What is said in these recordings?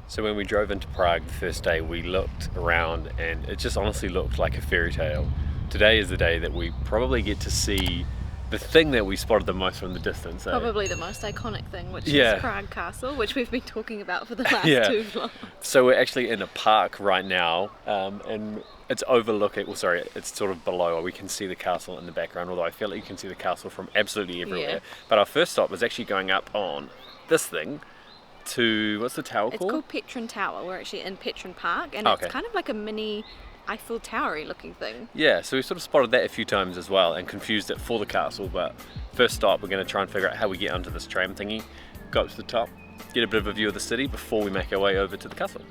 So when we drove into Prague the first day, we looked around and it just honestly looked like a fairy tale. Today is the day that we probably get to see the thing that we spotted the most from the distance. Probably the most iconic thing, which is Prague Castle, which we've been talking about for the last 2 vlogs. So we're actually in a park right now, and it's overlooking, well sorry, it's sort of below, we can see the castle in the background, although I feel like you can see the castle from absolutely everywhere. Yeah. But our first stop was actually going up on this thing to, what's the tower called? It's called Petrin Tower. We're actually in Petrin Park, and it's kind of like a mini Eiffel Tower-y looking thing. Yeah, so we sort of spotted that a few times as well and confused it for the castle, but first stop we're going to try and figure out how we get onto this tram thingy, go up to the top, get a bit of a view of the city before we make our way over to the castle.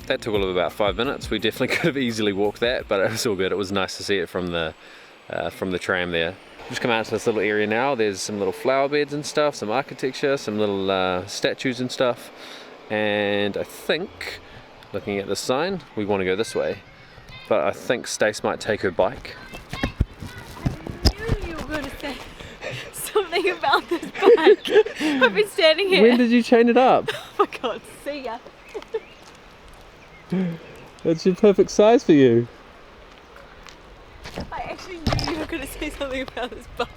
That took all of about 5 minutes. We definitely could have easily walked that, but it was all good. It was nice to see it from the tram there. Just come out to this little area now. There's some little flower beds and stuff, some architecture, some little statues and stuff. And I think, looking at the sign, we want to go this way. But I think Stace might take her bike. I knew you were going to say something about this bike. I've been standing here. When did you chain it up? Oh my god, see ya. It's your perfect size for you. I actually knew you were going to say something about this bike.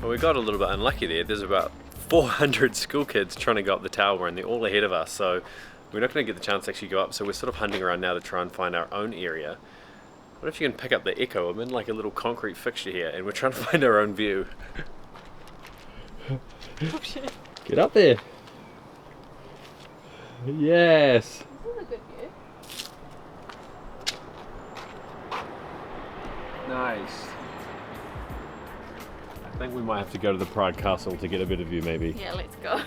We got a little bit unlucky there. There's about 400 school kids trying to go up the tower and they're all ahead of us, so we're not going to get the chance to actually go up, so we're sort of hunting around now to try and find our own area. What if you can pick up the echo? I'm in like a little concrete fixture here and we're trying to find our own view. Oh shit. Get up there. Yes. This is a good view. Nice. I think we might have to go to the Prague Castle to get a better view maybe. Yeah, let's go.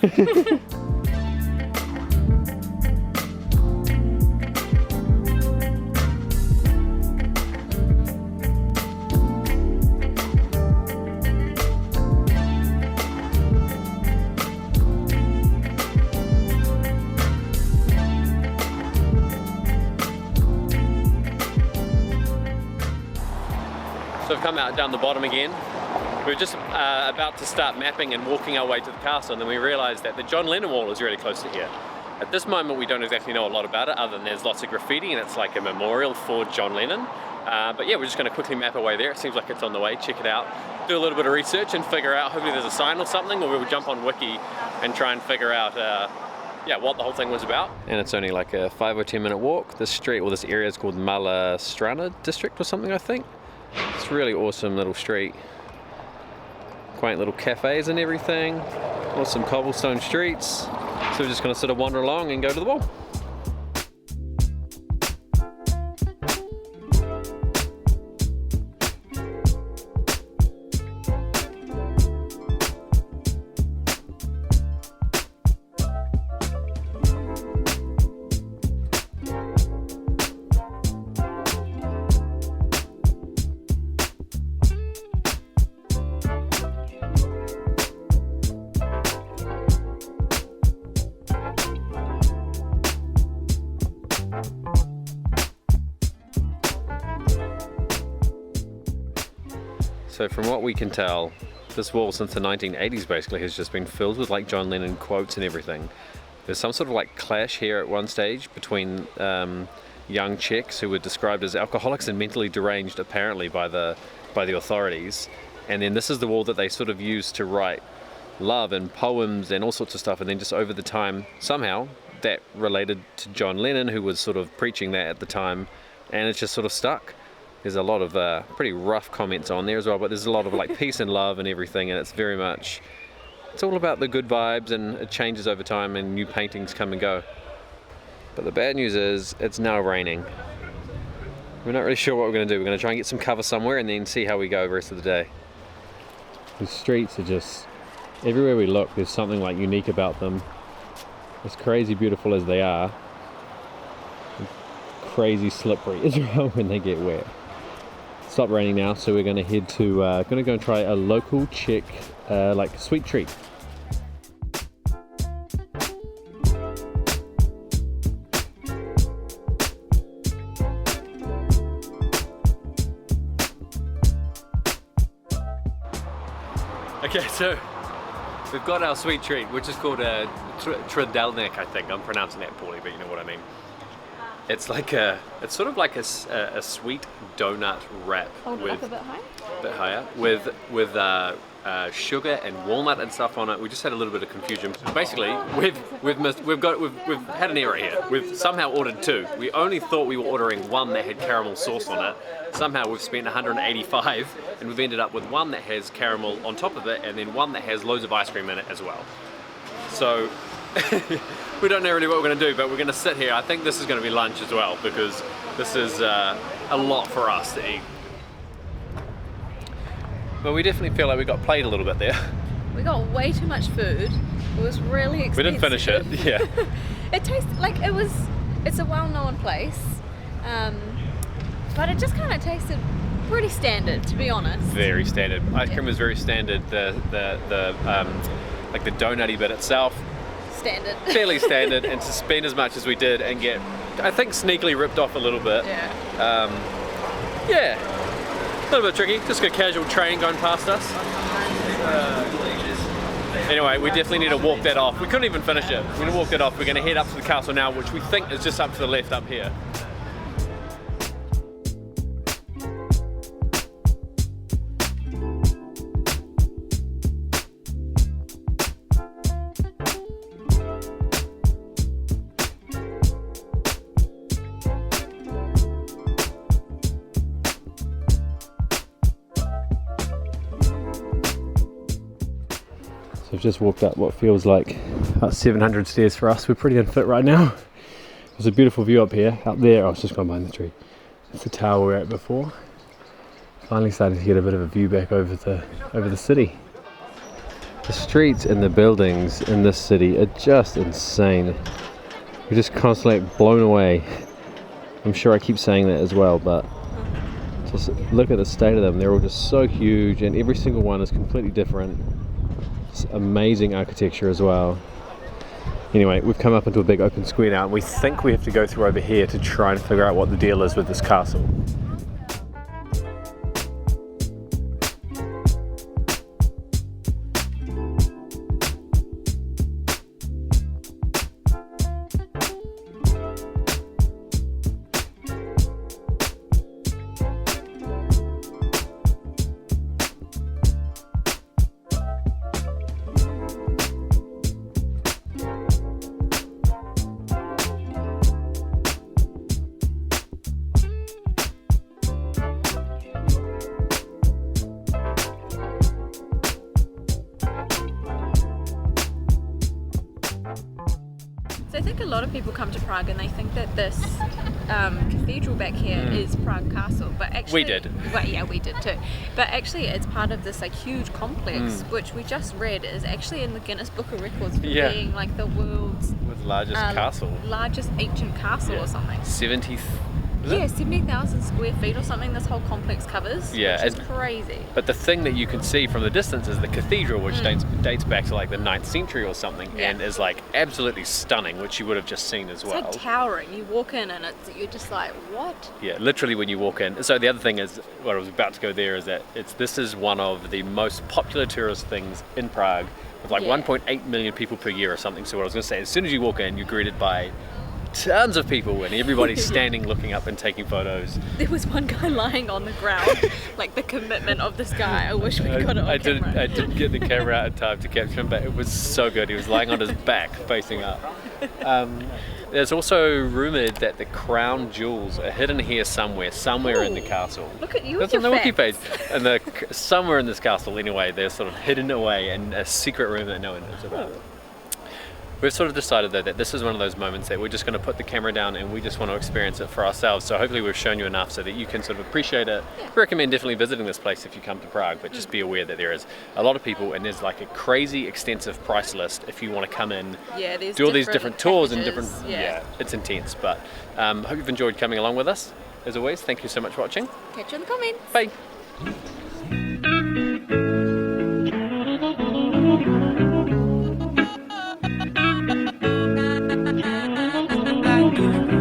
So I've come out down the bottom again. We were just about to start mapping and walking our way to the castle, and then we realized that the John Lennon Wall is really close to here. At this moment we don't exactly know a lot about it, other than there's lots of graffiti and it's like a memorial for John Lennon. But yeah, we're just going to quickly map our way there. It seems like it's on the way. Check it out, do a little bit of research and figure out, hopefully there's a sign or something, or we'll jump on Wiki and try and figure out yeah, what the whole thing was about. And it's only like a 5 or 10 minute walk. This street, or this area is called Mala Strana district or something, I think. It's a really awesome little street. Quaint little cafes and everything. Awesome cobblestone streets. So we're just going to sort of wander along and go to the wall. So from what we can tell, this wall since the 1980s basically has just been filled with like John Lennon quotes and everything. There's some sort of like clash here at one stage between young Czechs who were described as alcoholics and mentally deranged apparently by the authorities. And then this is the wall that they sort of used to write love and poems and all sorts of stuff, and then just over the time somehow that related to John Lennon, who was sort of preaching that at the time, and it's just sort of stuck. There's a lot of pretty rough comments on there as well, but there's a lot of like peace and love and everything, and it's very much, it's all about the good vibes, and it changes over time and new paintings come and go. But the bad news is it's now raining. We're not really sure what we're going to do. We're going to try and get some cover somewhere and then see how we go the rest of the day. The streets are just, everywhere we look there's something like unique about them. As crazy beautiful as they are, crazy slippery as well when they get wet. It's stopped raining now, so we're going to head to, going to go and try a local Czech like sweet treat. Okay, so we've got our sweet treat, which is called a Tradelnik, I think. I'm pronouncing that poorly, but you know what I mean. It's like it's sort of like a sweet donut wrap. Hold it up a bit higher. A bit higher, with sugar and walnut and stuff on it. We just had a little bit of confusion. Basically, we've had an error here. We've somehow ordered two. We only thought we were ordering one that had caramel sauce on it. Somehow we've spent 185, and we've ended up with one that has caramel on top of it, and then one that has loads of ice cream in it as well. So we don't know really what we're going to do, but we're going to sit here. I think this is going to be lunch as well, because this is a lot for us to eat. But we definitely feel like we got played a little bit there. We got way too much food. It was really expensive. We didn't finish it, yeah. It tasted like it's a well-known place, but it just kind of tasted pretty standard, to be honest. Very standard. Ice cream was very standard. The like the donutty bit itself, standard. Fairly standard, and to spend as much as we did and get, I think, sneakily ripped off a little bit. Yeah. Yeah. A little bit tricky, just a casual train going past us. Anyway, we definitely need to walk that off. We couldn't even finish it. We're going to walk that off. We're going to head up to the castle now, which we think is just up to the left up here. So I've just walked up what feels like about 700 stairs for us. We're pretty unfit right now. There's a beautiful view up here. Up there, I was just gone behind the tree. That's the tower we were at before. Finally starting to get a bit of a view back over the city. The streets and the buildings in this city are just insane. We're just constantly blown away. I'm sure I keep saying that as well, but just look at the state of them. They're all just so huge, and every single one is completely different. It's amazing architecture as well. Anyway, we've come up into a big open square now, and we think we have to go through over here to try and figure out what the deal is with this castle. So I think a lot of people come to Prague and they think that this cathedral back here is Prague Castle, but actually we did. Well, yeah, we did too. But actually, it's part of this like huge complex, which we just read is actually in the Guinness Book of Records for being like the world's largest castle, largest ancient castle or something. 70,000 square feet or something. This whole complex covers. Yeah, which is crazy. But the thing that you can see from the distance is the cathedral, which dates back to like the 9th century or something, Yeah. and is like absolutely stunning, which you would have just seen as It's well. like towering. You walk in and you're just like, what? Yeah, literally when you walk in. So the other thing is, what I was about to go there is that this is one of the most popular tourist things in Prague, with like Yeah. 1.8 million people per year or something. So what I was going to say, as soon as you walk in, you're greeted by tons of people, and everybody's standing, looking up and taking photos. There was one guy lying on the ground, like the commitment of this guy. I wish we got it on camera. I didn't get the camera out in time to capture him, but it was so good. He was lying on his back, facing up. There's also rumoured that the crown jewels are hidden here somewhere in the castle. Look at you That's with on your the wiki page. facts. And somewhere in this castle, anyway, they're sort of hidden away in a secret room that no one knows about. We've sort of decided though that this is one of those moments that we're just going to put the camera down and we just want to experience it for ourselves. So hopefully we've shown you enough so that you can sort of appreciate it. Yeah. I recommend definitely visiting this place if you come to Prague, but just be aware that there is a lot of people and there's like a crazy extensive price list if you want to come in, Yeah, there's do all these different tours and packages. different, yeah, it's intense. But hope you've enjoyed coming along with us. As always, thank you so much for watching. Catch you in the comments. Bye. Bye.